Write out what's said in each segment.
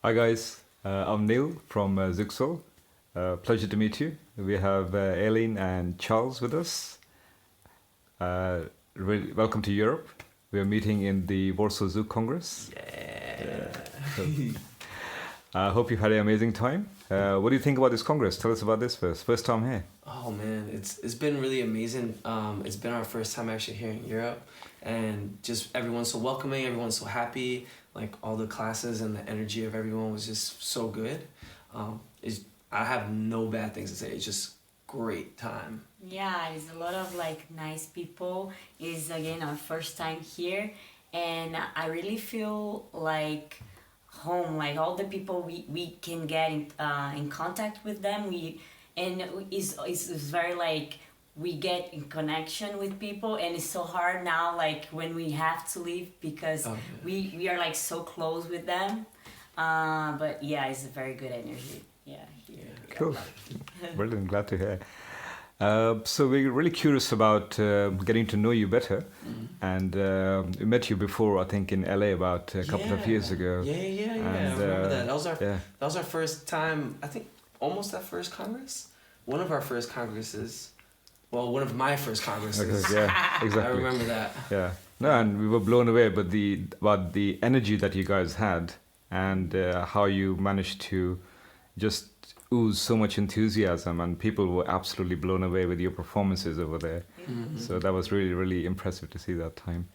Hi guys, I'm Neil from Zouk Soul. Pleasure to meet you. We have Aline and Charles with us. Welcome to Europe. We are meeting in the Warsaw Zouk Congress. Yeah. I hope you had an amazing time. What do you think about this Congress? Tell us about this first. First time here. Oh man, it's been really amazing. It's been our first time actually here in Europe, and just everyone's so welcoming, everyone's so happy. Like all the classes and the energy of everyone was just so good. I have no bad things to say. It's just great time. Yeah, it's a lot of like nice people. It's again our first time here, and I really feel like home. Like all the people we can get in contact with them. It's very like we get in connection with people, and it's so hard now like when we have to leave because we are like so close with them. But yeah, it's a very good energy. Yeah. Here. Cool. Brilliant. Glad to hear. So we're really curious about getting to know you better, and we met you before, I think, in LA about a couple of years ago. Yeah. And, I remember that. That was our first time. I think almost that first Congress. One of our first Congresses. Well, one of my first Congresses. Yeah, exactly. I remember that. Yeah. No, and we were blown away about the energy that you guys had, and how you managed to just ooze so much enthusiasm, and people were absolutely blown away with your performances over there. Mm-hmm. So that was really, really impressive to see that time.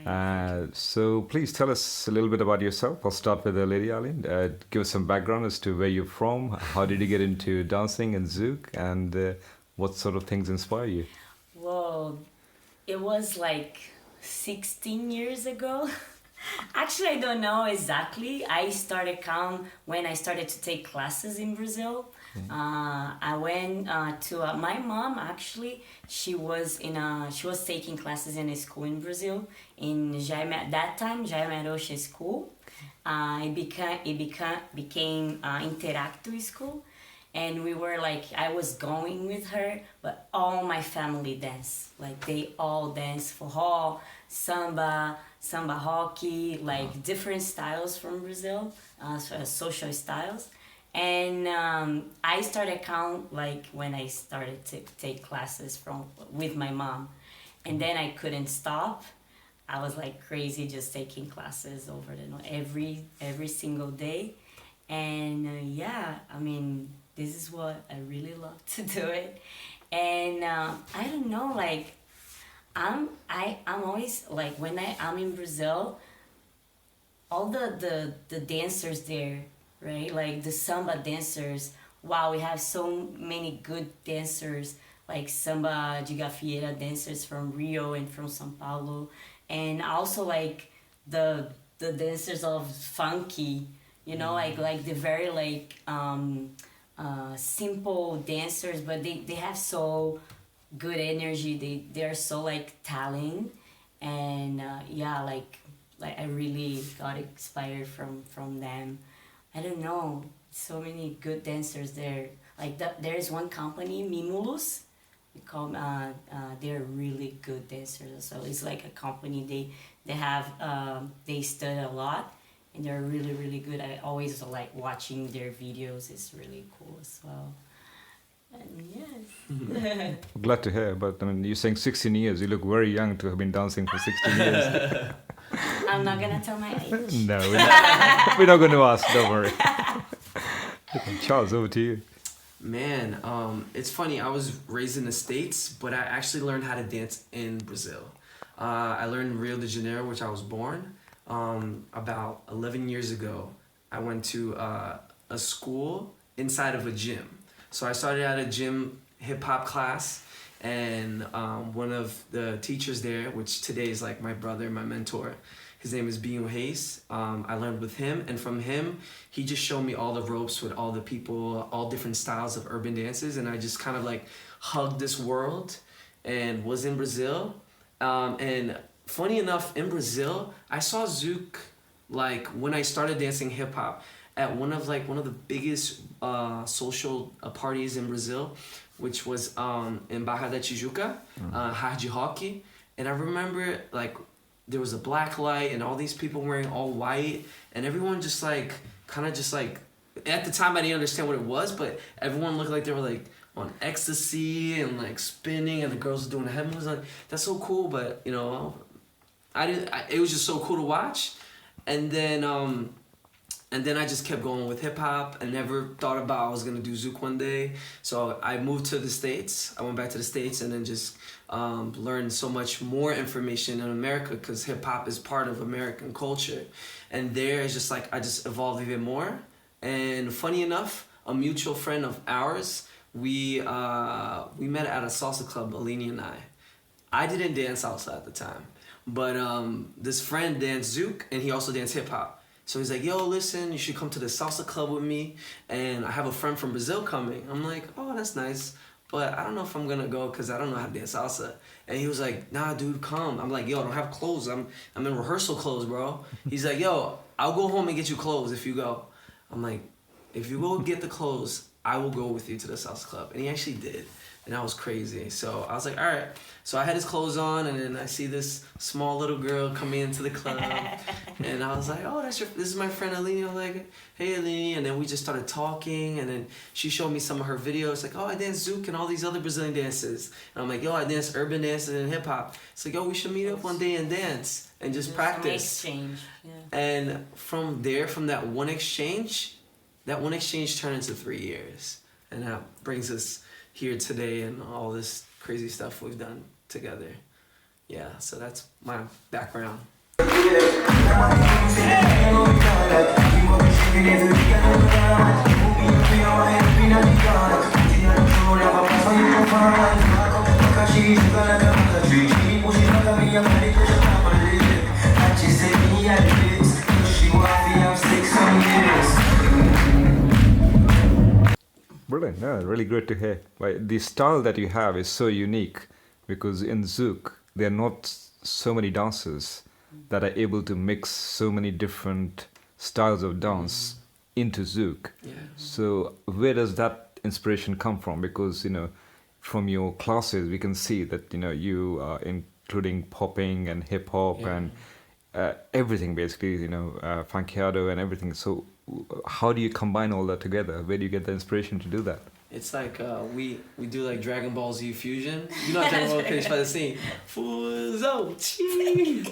Nice. So please tell us a little bit about yourself. I'll start with Lady Aline. Give us some background as to where you're from, how did you get into dancing and Zouk, and what sort of things inspire you? Well, it was like 16 years ago. Actually, I don't know exactly. I started count when I started to take classes in Brazil. I went to my mom. Actually, she was taking classes in a school in Brazil in Jaime. At that time, Jaime Rocha School. It became Interacto School, and we were like I was going with her, but all my family dance. Like they all dance forró, samba hockey, like different styles from Brazil, social styles. And I started count like when I started to take classes with my mom, and then I couldn't stop. I was like crazy just taking classes over every single day, and I mean this is what I really love to do it, and I don't know like. I'm always like when I'm in Brazil, all the dancers there, right? Like the samba dancers. Wow, we have so many good dancers like samba de gafieira dancers from Rio and from São Paulo, and also like the dancers of funky, like the very like simple dancers, but they have so good energy. They're so like talent, and like I really got inspired from them. I don't know, so many good dancers there. Like there's one company, Mimulus. We call they're really good dancers. So it's like a company. They have they study a lot, and they're really really good. I always like watching their videos. It's really cool as well. And yes. Glad to hear, but I mean, you're saying 16 years. You look very young to have been dancing for 16 years. I'm not gonna tell my age. No, we're not going to ask. Don't worry. Charles, over to you. Man, it's funny. I was raised in the States, but I actually learned how to dance in Brazil. I learned in Rio de Janeiro, which I was born. About 11 years ago, I went to a school inside of a gym. So I started at a gym hip-hop class, and one of the teachers there, which today is like my brother, my mentor, his name is Binho Reis. I learned with him, and from him, he just showed me all the ropes with all the people, all different styles of urban dances, and I just kind of like hugged this world and was in Brazil. And funny enough, in Brazil, I saw Zouk like when I started dancing hip-hop at one of the biggest social parties in Brazil, which was in Barra da Tijuca, Hard Rock. And I remember like there was a black light and all these people wearing all white, and everyone just like kind of just like, at the time I didn't understand what it was, but everyone looked like they were like on ecstasy and like spinning, and the girls were doing the head moves. Like, that's so cool, but you know, it was just so cool to watch. And then I just kept going with hip hop. I never thought about I was gonna do Zouk one day. So I moved to the States. I went back to the States and then just learned so much more information in America, because hip hop is part of American culture. And there it's just like I just evolved even more. And funny enough, a mutual friend of ours, we met at a salsa club, Aline and I. I didn't dance salsa at the time, but this friend danced Zouk, and he also danced hip hop. So he's like, yo, listen, you should come to the salsa club with me, and I have a friend from Brazil coming. I'm like, oh, that's nice, but I don't know if I'm gonna go because I don't know how to dance salsa. And he was like, nah, dude, come. I'm like, yo, I don't have clothes. I'm in rehearsal clothes, bro. He's like, yo, I'll go home and get you clothes if you go. I'm like, if you go get the clothes, I will go with you to the salsa club. And he actually did. And that was crazy. So I was like, all right. So I had his clothes on, and then I see this small little girl coming into the club. And I was like, oh, this is my friend Aline. I'm like, hey, Aline. And then we just started talking, and then she showed me some of her videos. Like, oh, I dance Zouk and all these other Brazilian dances. And I'm like, yo, I dance urban dances and hip hop. It's like, yo, we should meet up one day and dance and just practice. Some exchange. Yeah. And from there, from that one exchange turned into 3 years. And that brings us here today and all this crazy stuff we've done together. Yeah, so that's my background. Brilliant. Yeah, really great to hear. Like, the style that you have is so unique, because in Zouk there are not so many dancers that are able to mix so many different styles of dance into Zouk. Yeah. So where does that inspiration come from? Because, you know, from your classes we can see that, you know, you are including popping and hip hop and everything basically, you know, funkeado and everything. So how do you combine all that together? Where do you get the inspiration to do that? It's like we do like Dragon Ball Z fusion. You know, Dragon Ball finish by the scene. Fuzo chi.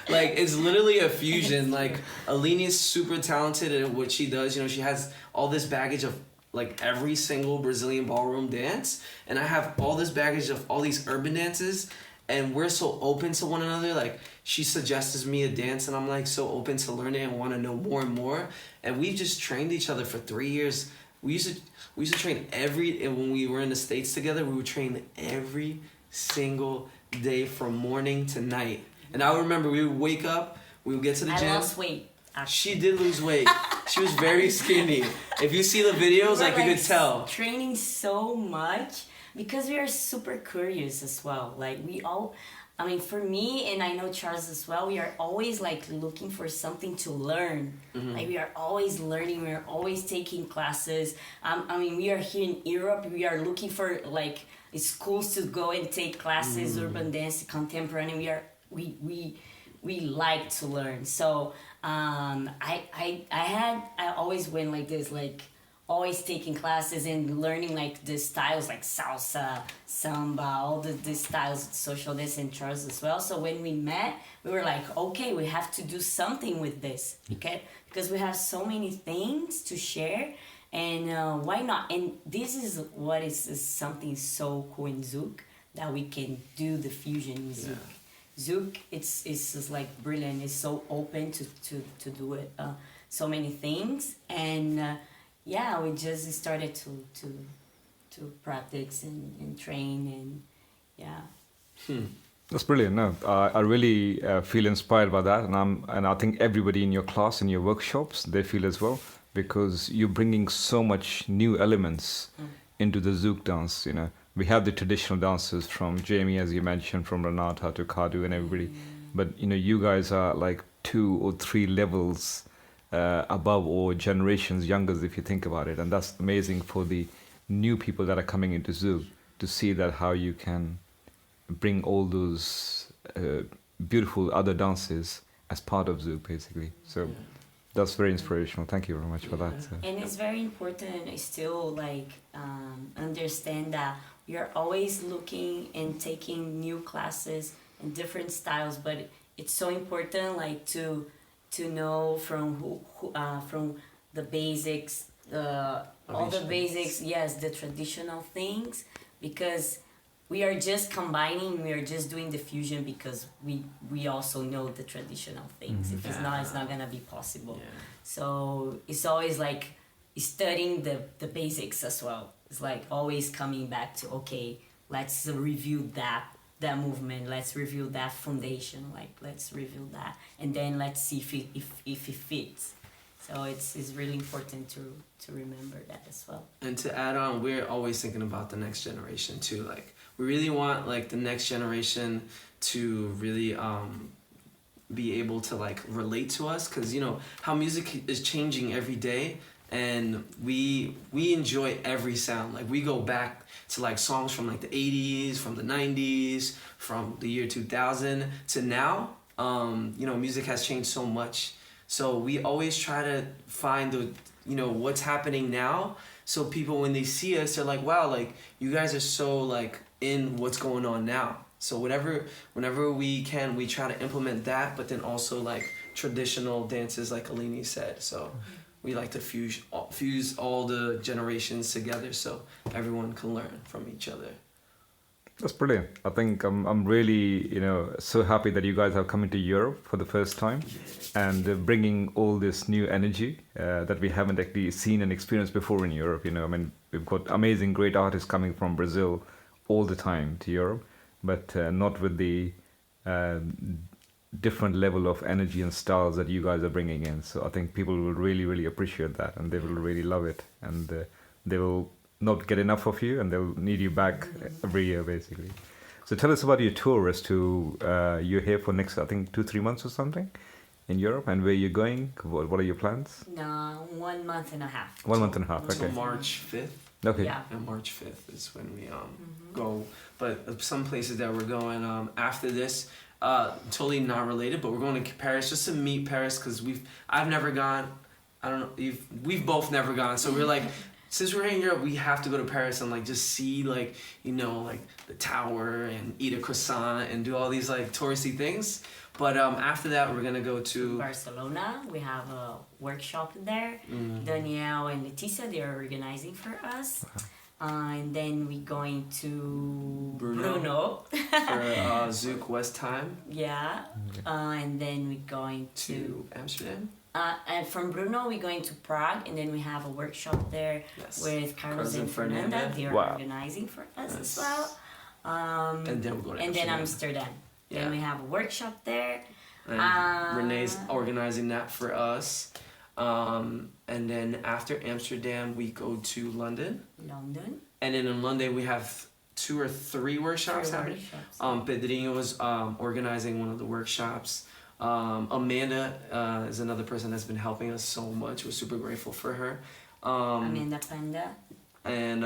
Like, it's literally a fusion. Like, Aline is super talented at what she does. You know, she has all this baggage of like every single Brazilian ballroom dance, and I have all this baggage of all these urban dances. And we're so open to one another. Like, she suggests me a dance, and I'm like so open to learning and want to know more and more. And we just trained each other for 3 years. We used to train and when we were in the States together, we would train every single day from morning to night. And I remember we would wake up, we would get to the gym. I lost weight. Actually. She did lose weight. She was very skinny. If you see the videos, like you could tell. Training so much. Because we are super curious as well. Like, I mean, for me, and I know Charles as well, we are always like looking for something to learn. Mm-hmm. Like, we are always learning, we are always taking classes. I mean, we are here in Europe, we are looking for like schools to go and take classes, urban dance, contemporary. We like to learn. So I always went like this, like, always taking classes and learning like the styles like salsa, samba, all the styles of social dance, and Charles as well. So when we met, we were like, okay, we have to do something with this, okay? Because we have so many things to share, and why not? And this is what is something so cool in Zouk, that we can do the fusion in Zouk. Yeah. Zouk, it's just like brilliant. It's so open to do it, so many things, and yeah, we just started to practice and train, and yeah. That's brilliant. No, I really feel inspired by that, and I think everybody in your class, in your workshops, they feel as well, because you're bringing so much new elements into the Zouk dance. You know, we have the traditional dances from Jamie, as you mentioned, from Renata to Kadu and everybody, but you know, you guys are like 2 or 3 levels above, or generations younger, if you think about it. And that's amazing for the new people that are coming into Zouk, to see that how you can bring all those beautiful other dances as part of Zouk, basically. So That's very inspirational. Thank you very much for that. And it's very important still like understand that we are always looking and taking new classes and different styles, but it's so important like to know from from the basics, all the basics, yes, the traditional things, because we are just combining, we are just doing the fusion because we also know the traditional things. If it's not gonna be possible. Yeah. So it's always like studying the basics as well. It's like always coming back to, okay, let's review that movement, let's review that foundation, like let's review that, and then let's see if it fits. So it's really important to remember that as well. And to add on, we're always thinking about the next generation too. Like we really want like the next generation to really be able to like relate to us, because you know how music is changing every day, and we enjoy every sound. Like we go back to like songs from like the 80s, from the 90s, from the year 2000 to now. You know, music has changed so much. So we always try to find the, you know, what's happening now. So people, when they see us, they're like, wow, like you guys are so like in what's going on now. So whenever we can, we try to implement that, but then also like traditional dances like Aline said. So we like to fuse all the generations together so everyone can learn from each other. That's brilliant. I think I'm really, you know, so happy that you guys have come into Europe for the first time and bringing all this new energy that we haven't actually seen and experienced before in Europe. You know, I mean, we've got amazing, great artists coming from Brazil all the time to Europe, but not with the different level of energy and styles that you guys are bringing in. So I think people will really, really appreciate that, and they will really love it, and they will not get enough of you, and they'll need you back every year, basically. So tell us about your tour as to you're here for next, I think, 2-3 months or something in Europe, and where you're going. What are your plans? No, 1 month and a half. 1 month and a half. So Okay. March 5th. Okay. Yeah. And March 5th is when we go. But some places that we're going after this, totally not related, but we're going to Paris just to meet Paris, because I've never gone. I don't know. We've both never gone, so we're like, since we're in Europe, we have to go to Paris and like just see like, you know, like the tower and eat a croissant and do all these like touristy things. But after that, we're gonna go to Barcelona. We have a workshop there. Danielle and Leticia, they are organizing for us. And then we're going to Bruno. for Zouk West Time. Yeah. And then we're going to Amsterdam. And from Bruno, we're going to Prague, and then we have a workshop there with Carlos and Fernanda. They are organizing for us as well. And then we'll go to and Amsterdam. then Amsterdam. Yeah. Then we have a workshop there. And Renee's organizing that for us. And then after Amsterdam, we go to London. London. And then in London, we have 2 or 3 workshops happening. Pedrinho was organizing one of the workshops. Amanda is another person that's been helping us so much. We're super grateful for her. Amanda Panda. And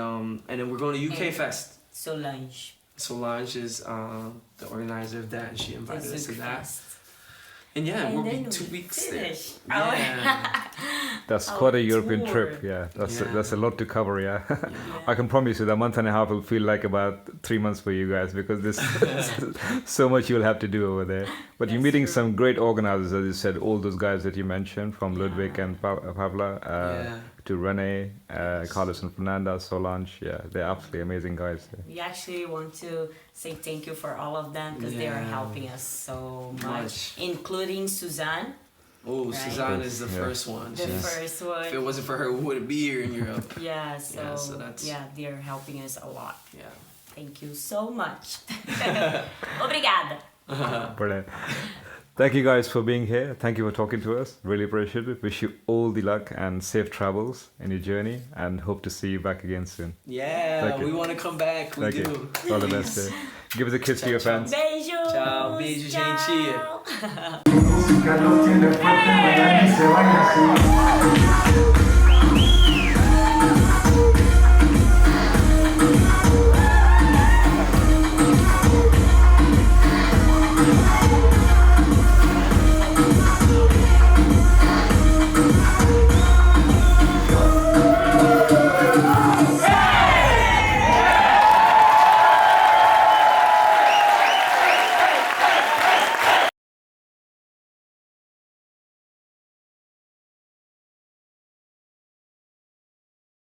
then we're going to UK Fest. Solange. Solange is the organizer of that, and she invited us to that. Fest. And yeah, And we'll then be 2 we weeks finish. there. Yeah. That's quite a European tour. trip. Yeah, that's a lot to cover. Yeah. Yeah. I can promise you that month and a half will feel like about 3 months for you guys, because there's so much you'll have to do over there. But you're meeting some great organizers, as you said, all those guys that you mentioned, from Ludwig and Pavla to Rene, Carlos and Fernanda, Solange. Yeah, they're absolutely amazing guys. We actually want to say thank you for all of them, because they are helping us so much. Including Suzanne. Oh, Right. Suzanne is the first one. The first one. If it wasn't for her, we wouldn't be here in Europe. Yeah, so that's... they are helping us a lot. Yeah. Thank you so much. Obrigada. Brilliant. Thank you guys for being here. Thank you for talking to us. Really appreciate it. Wish you all the luck and safe travels in your journey, and hope to see you back again soon. Yeah, we want to come back. We do. You. All the best. Give us a kiss to your fans. Beijos. Ciao, beijo, gente. Hey!